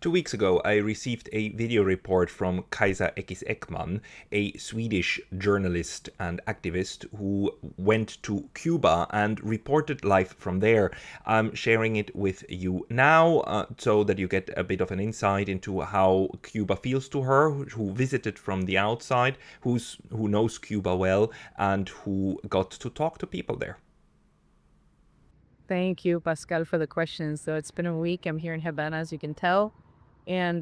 2 weeks ago, I received a video report from Kajsa Ekis Ekman, a Swedish journalist and activist who went to Cuba and reported live from there. I'm sharing it with you now so that you get a bit of an insight into how Cuba feels to her, who visited from the outside, who knows Cuba well, and who got to talk to people there. Thank you, Pascal, for the question. So it's been a week. I'm here in Havanna, as you can tell. And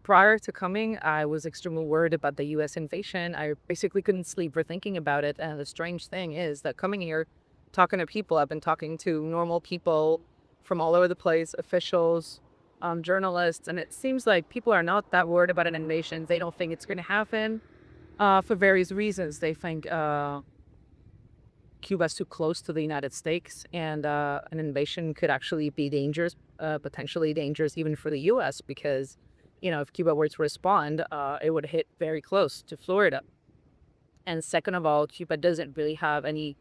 prior to coming, I was extremely worried about the US invasion. I basically couldn't sleep for thinking about it. And the strange thing is that coming here, talking to people, I've been talking to normal people from all over the place, officials, journalists, and it seems like people are not that worried about an invasion. They don't think it's going to happen for various reasons. They think Cuba's too close to the United States, and an invasion could actually be dangerous, potentially dangerous even for the U.S. because, if Cuba were to respond, it would hit very close to Florida. And second of all, Cuba doesn't really have any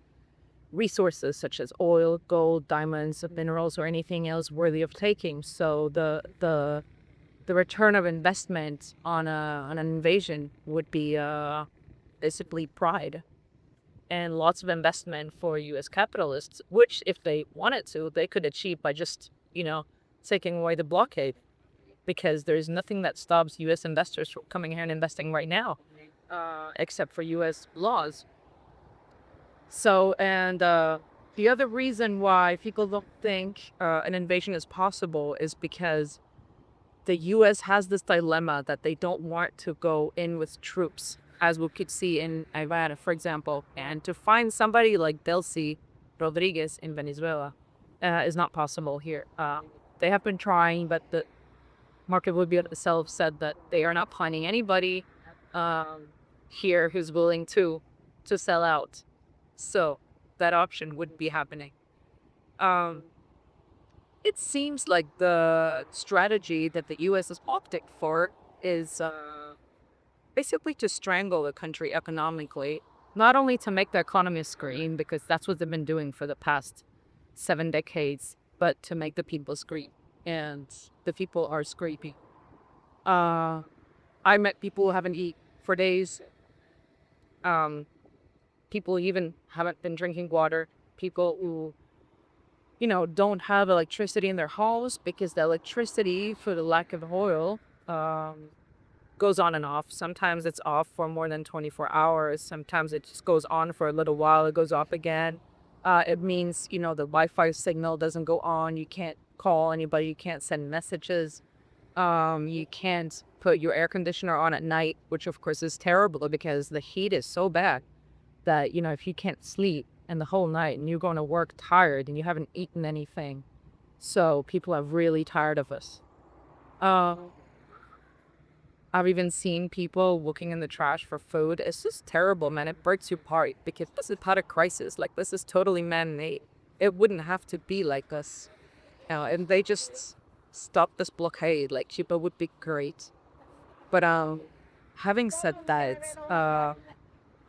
resources such as oil, gold, diamonds, minerals, or anything else worthy of taking. So the return of investment on an invasion would be basically pride and lots of investment for U.S. capitalists, which, if they wanted to, they could achieve by just, taking away the blockade, because there's nothing that stops U.S. investors from coming here and investing right now, except for U.S. laws. So, and the other reason why people don't think an invasion is possible is because the U.S. has this dilemma that they don't want to go in with troops, as we could see in Havanna, for example. And to find somebody like Delcy Rodriguez in Venezuela is not possible here. They have been trying, but the Market Rubio itself said that they are not finding anybody here who's willing to sell out. So that option wouldn't be happening. Um, it seems like the strategy that the U.S. is opting for is basically to strangle the country economically, not only to make the economy scream, because that's what they've been doing for the past 7 decades, but to make the people scream. And the people are screaming. Uh, I met people who haven't eaten for days. Um, People even haven't been drinking water. People who don't have electricity in their house because the electricity, for the lack of oil, goes on and off. Sometimes it's off for more than 24 hours. Sometimes it just goes on for a little while. It goes off again. It means, the Wi-Fi signal doesn't go on. You can't call anybody. You can't send messages. You can't put your air conditioner on at night, which of course is terrible because the heat is so bad that, if you can't sleep and the whole night and you're going to work tired and you haven't eaten anything. So people are really tired of us. I've even seen people looking in the trash for food. It's just terrible, man. It breaks your heart because this is part of crisis. Like, this is totally man-made. It wouldn't have to be like this. And they just stopped this blockade. Like, Cuba would be great. But having said that,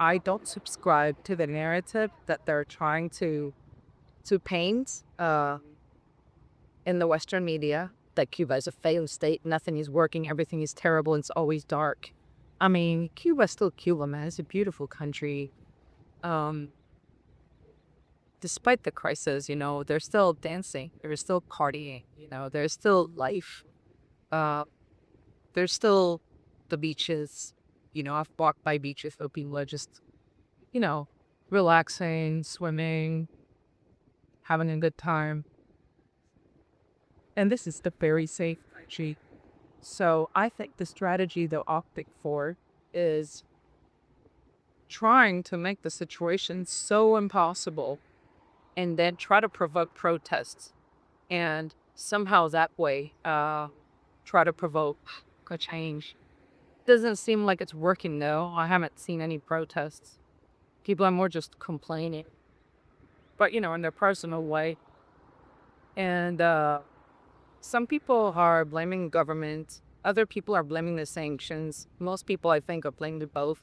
I don't subscribe to the narrative that they're trying to paint in the Western media, that Cuba is a failed state, nothing is working, everything is terrible, and it's always dark. I mean, Cuba's still Cuba, man. It's a beautiful country. Despite the crisis, they're still dancing, they're still partying, there's still life. There's still the beaches. I've walked by beaches where people are just, relaxing, swimming, having a good time. And this is the very safe country. So I think the strategy they're opting for is trying to make the situation so impossible and then try to provoke protests. And somehow that way, try to provoke a change. Doesn't seem like it's working though. I haven't seen any protests. People are more just complaining, but in their personal way. And some people are blaming government. Other people are blaming the sanctions. Most people, I think, are blaming both.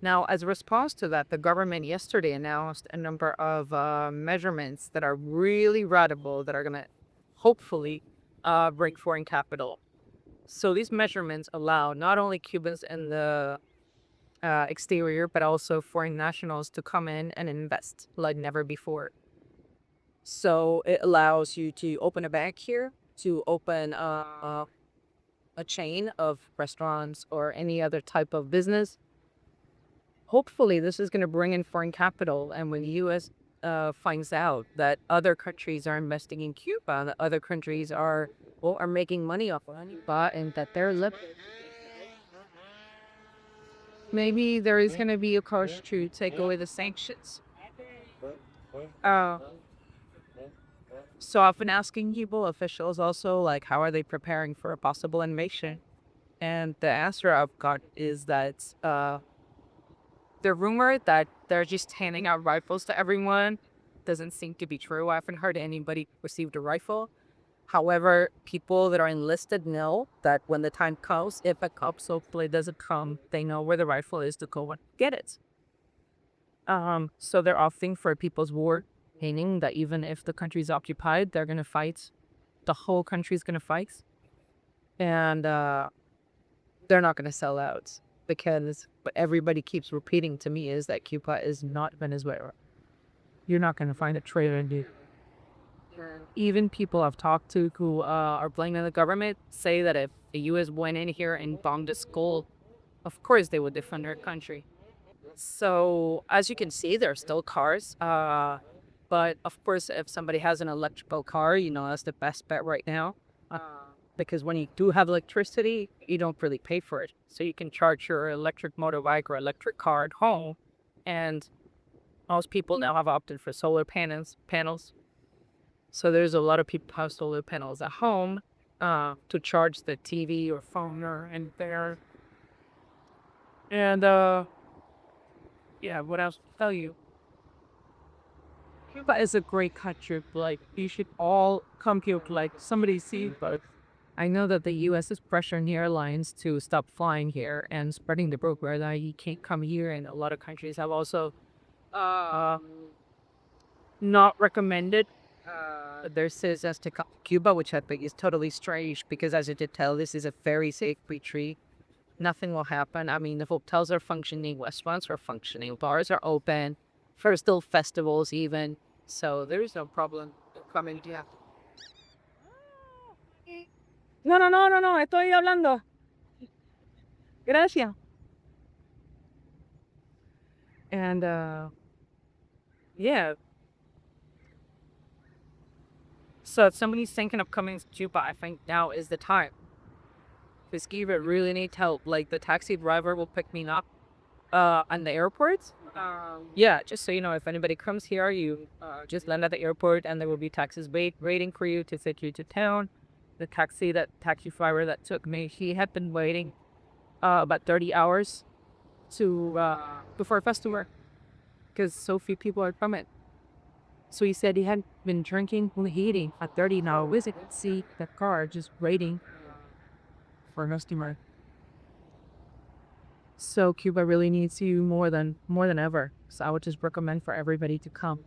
Now, as a response to that, the government yesterday announced a number of measurements that are really radical, that are going to hopefully bring foreign capital. So these measurements allow not only Cubans in the exterior, but also foreign nationals to come in and invest like never before. So it allows you to open a bank here, to open a chain of restaurants or any other type of business. Hopefully, this is going to bring in foreign capital. And when the U.S. Finds out that other countries are investing in Cuba, that other countries are making money off of Cuba, and that they're living, maybe there is going to be a push to take away the sanctions. Uh, so I've been asking people, officials also, like, how are they preparing for a possible invasion? And the answer I've got is that the rumor that they're just handing out rifles to everyone doesn't seem to be true. I haven't heard anybody received a rifle. However, people that are enlisted know that when the time comes, if a cops hopefully doesn't come, they know where the rifle is to go and get it. So they're opting for people's war, meaning that even if the country's occupied, they're gonna fight. The whole country's gonna fight, and they're not gonna sell out because what everybody keeps repeating to me is that Cuba is not Venezuela. You're not gonna find a traitor in it. Even people I've talked to who are blaming the government say that if the U.S. went in here and bombed a school, of course they would defend their country. So as you can see, there are still cars. But of course, if somebody has an electrical car, that's the best bet right now. Uh, because when you do have electricity, you don't really pay for it. So you can charge your electric motorbike or electric car at home. And most people now have opted for solar panels. So there's a lot of people who have solar panels at home to charge the TV or phone or and there. And yeah, what else to tell you? Cuba is a great country. Like, you should all come here. Like, somebody see, but I know that the U.S. is pressuring the airlines to stop flying here and spreading the word that you can't come here. And a lot of countries have also uh, not recommended their citizens to come to Cuba, which I think is totally strange because, as you did tell, this is a very safe retreat. Nothing will happen. I mean, the hotels are functioning, restaurants are functioning, bars are open, there's still festivals even. So there is no problem coming. Yeah. No, no, no, no, no. Estoy hablando. Gracias. And yeah. So if somebody's thinking of coming to Cuba, I think now is the time. Because Cuba really needs help. Like, the taxi driver will pick me up on the airport. Yeah, just so you know, if anybody comes here, you just land at the airport and there will be taxis waiting for you to take you to town. The taxi driver that took me, he had been waiting about 30 hours to before festival because so few people are coming. So he said he had been drinking and eating at 30 now. Visit see the car just waiting for a customer. So Cuba really needs you more than ever. So I would just recommend for everybody to come.